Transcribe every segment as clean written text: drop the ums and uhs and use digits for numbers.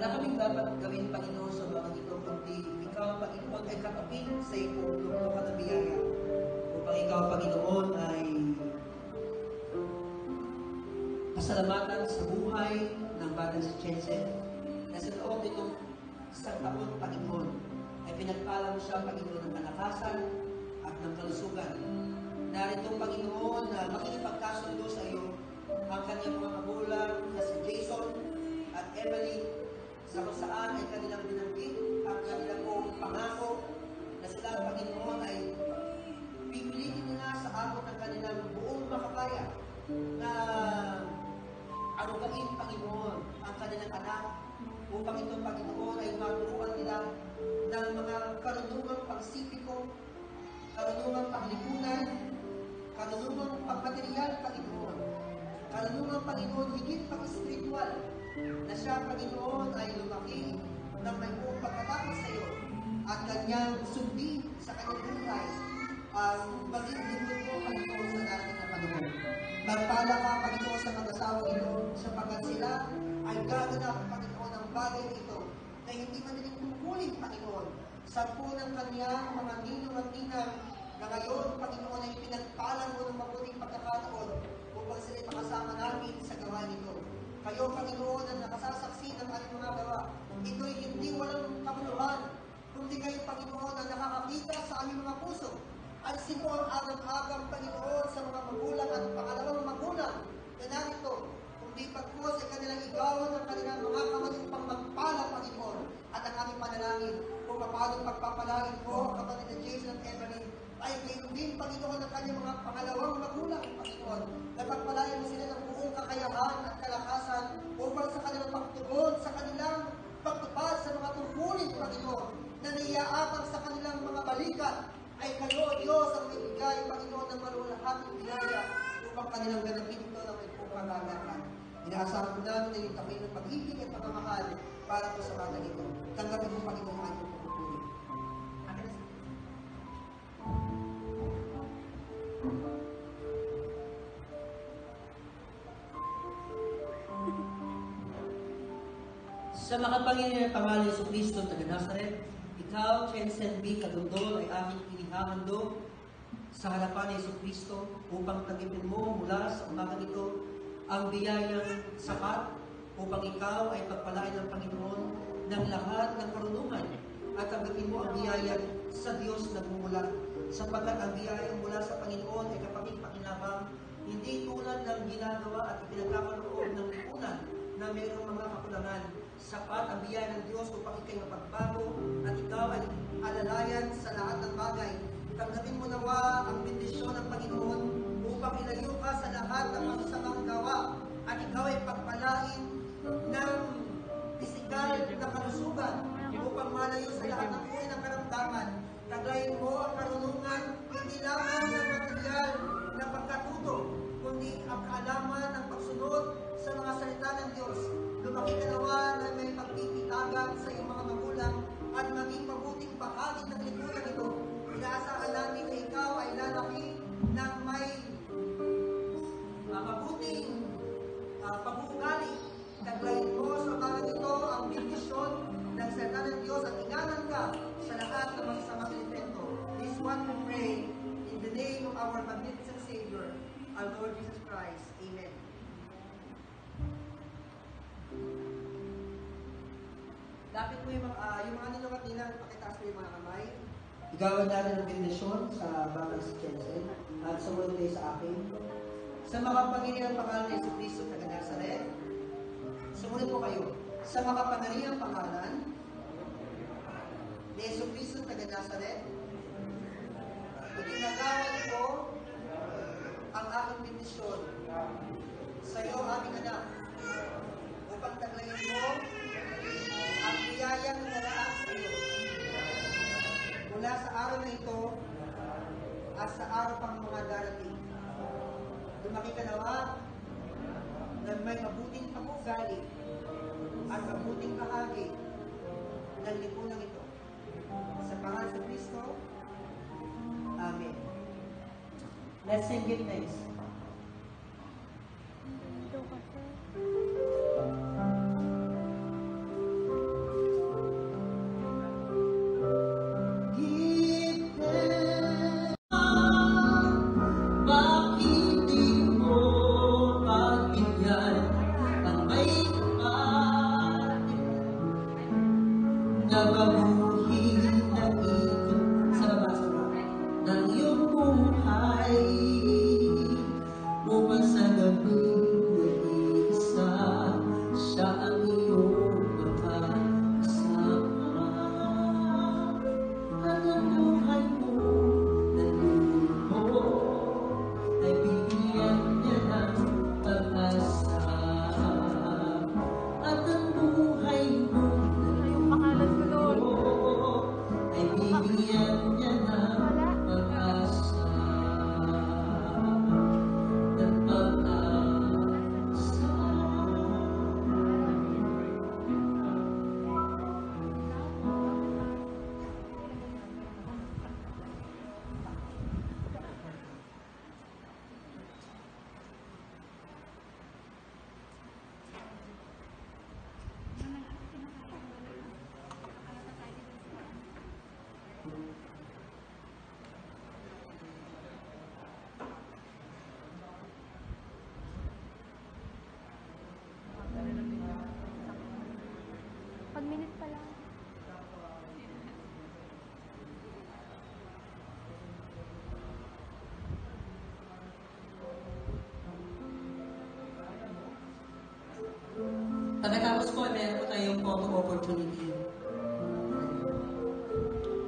Wala kaming dapat gawin, Panginoon, sa mga ito, kundi ikaw, Panginoon, ay kakapin sa iyong luklukan ng biyaya. Upang ikaw, Panginoon, ay pasalamatan sa buhay ng batang si Jensen na sa loob nitong isang taon, Panginoon, ay pinagpala mo siya, Panginoon, ng kalakasan at ng kalusugan. Narito, Panginoon, na makikipagkasundo sa iyo ang kanyang mga magulang na si Jason at Emily, sa kung saan ay kanilang binanggit at kanilang pong pangako na sila, Panginoon, ay pipilitin nila sa abot ng kanilang buong makakaya na arugain, Panginoon, ang kanilang anak upang ito, Panginoon, ay maturuan nila ng mga karunungang pagsipiko, karunungang paglipunan, karunungang pagmaterial, Panginoon, karunungang, Panginoon, higit pang-espiritual, na siya, Panginoon, ay lumaki ng may buong pagkatapos sa iyo at kanyang sundin sa kanyang buhay ang maging lingkod mo, Panginoon, sa darating na panahon. Magpala ka, Panginoon, sa mag-asawa ito, sapagkat sila ay gaganap, Panginoon, ang bagay ito na hindi madaling tungkulin, Panginoon, sa po ng kanyang mga ninong at ninang na ngayon, Panginoon, ay pinagpalang mo ng mabuting pagkakataon upang sila makasama namin sa gawain ito. Kayo, Panginoon, ang nakasasaksi ng aming mga gawa. Ito'y hindi walang kabuluhan, kundi kayo, Panginoon, ang nakakakita sa aming mga puso. At sino ang agam-agam, Panginoon, sa mga magulang at pangalawang magulang na narito, kundi pagpuas ay kanilang igawan ng kanilang mga kamaling pangmagpala, Panginoon, at ang aming panalangin kung paano pagpapalain ko ang kapatid na Jason at Evelyn ay gayon din, Panginoon, ng kanyang mga pangalawang magulang, Panginoon, na pagpalain mo sila ng buong kakayahan at kalakasan upang sa kanilang pagtugon, sa kanilang pagtupad sa mga tungkulin, Panginoon, na naiaabang sa kanilang mga balikat, ay kayo, Diyos, ang may bigay, Panginoon, ng malulahating binaya upang kanilang ganapin ito na may pagkagalakan. Inaasahan ko namin na yung tabi ng pag-ibig at pagmamahal para po sa batang ito. Tanggapin mo, Panginoon, ang iyong pagpupuri. Amen. Sa makapangyarihan ng pangalan ni Jesucristo, taga Nazaret, ikaw, Jensen B. Kadondol, ay aking inihahandog sa harapan ni Jesucristo upang tanggapin mo mula sa umagang ito ang biyayang sapat upang ikaw ay pagpalain ng Panginoon ng lahat ng karunungan at tanggapin mo ang biyayang sa Diyos na bumula, sapagkat ang biyayang mula sa Panginoon ay kapag-pakinabang, hindi tulad ng ginagawa at ipinagkakaroon ng lipunan na mayroong mga kakulangan. Sapat ang biyaya ng Diyos upang ikay mapagbago at ikaw ay alalayan sa lahat ng bagay. Tanggapin mo nawa ang bendisyon ng Panginoon upang ilayo ka sa lahat ng masasamang gawa at ikaw ay pagpalain ng pisikal na kalusugan upang malayo sa lahat ng uri ng karamdaman. Tagayin mo ang karunungan, hindi lamang ng material na pagkatuto, kundi ang kaalaman ng pagsunod sa mga salita ng Diyos. Lumaki ka nawa na may pagtititagan sa iyong mga magulang at maging mabuting bahagi ng lipunan ito. Inaasahan namin na ikaw ay lalaki ng may mabuting pag-uugali. Taglayin mo sa mga ito ang bendisyon ng salita ng Diyos at inganan ka sa lahat ng masasamang elemento. This one we pray in the name of our magnificent Savior, our Lord Jesus Christ. Amen. Lapit mo yung mga ninong at ninang, pakitaas mo yung mga kamay. Igawan natin ang bendisyon sa batang si Jensen at sumunod kayo sa akin. Sa makapangyarihang pangalan ni Jesucristo taga Nazaret, sumunod po kayo. Sa makapangyarihang pangalan ni Jesucristo taga Nazaret, itinagawan ko ang aking bendisyon sa iyo, aming anak, upang taglayin mo ang biyayang naraan sa iyo mula sa araw na ito at sa araw pang mga darating. Lumaki ka nawa na may mabuting pag-uugali at mabuting kahagi ng lipunan ito. Sa pangalan sa Kristo, Amen. Let's sing it next. nababuhin na ikot sa baba ng iyong buhay upang sa gabi nag-iisa siya ang iyong makakasama at ang buhay mo na luho ay bibigyan niya ng pag-asa at ang buhay mo na luho ay bibigyan niya ng pag-asa at pag-asa. Pag-minute pa lang. Pagkatapos po, meron po tayong photo opportunity.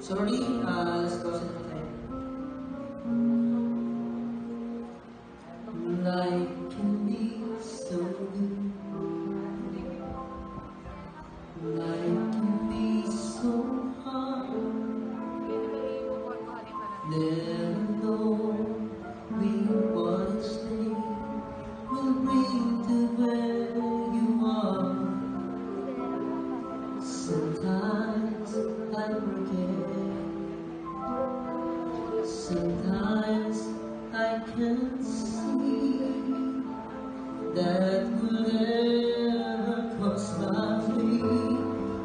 Sorry, let's go sa tayo. Life can be so good. Life can be so hard. Never know we want to stay. Will bring to where you are. Sometimes I forget. Sometimes I can't see that whatever comes my way,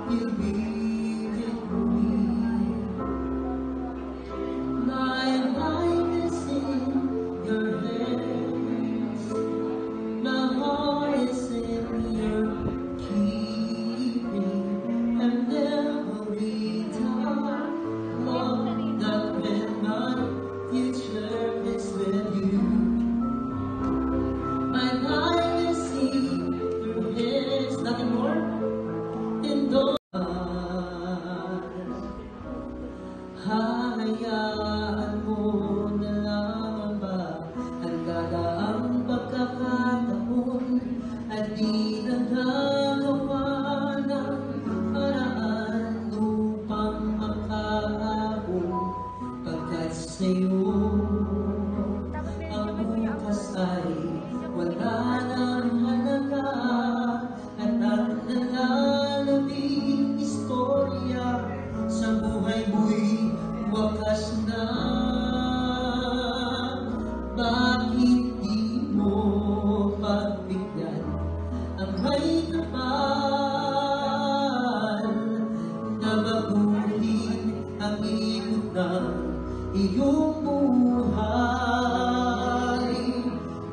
you'll be with me. My life is in your hands. My heart is in your keeping, and every time, Lord, that when my future is with you. My life is in your hands, nothing more. In those hayaan mo na lamang ba ang dadaang pagkakataon at di nagagawa ng paraan upang makaahon pagkat sa'yo ang bukas ay wala nang halaga at ang nalalabing istorya sa buhay mo'y wakas na. Bakit di mo pagbigyan ang may kapal na baguhin ang ikot ng iyong buhay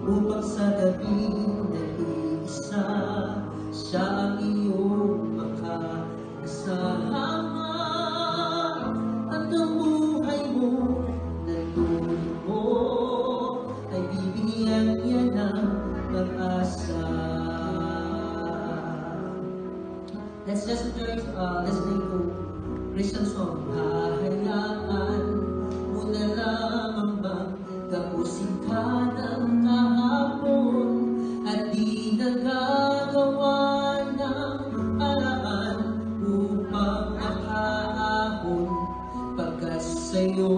upang sa gabi nag-iisa siya ang iyong makakasama at ang buhay mo na luho ay bibigyan niya ng pag-asa. Let's listen to listening to Christian song. Hahayaan mo na lamang bang tapusin ka ng kahapon at di nagagawa ng paraan upang makaahon pagkat sa'yo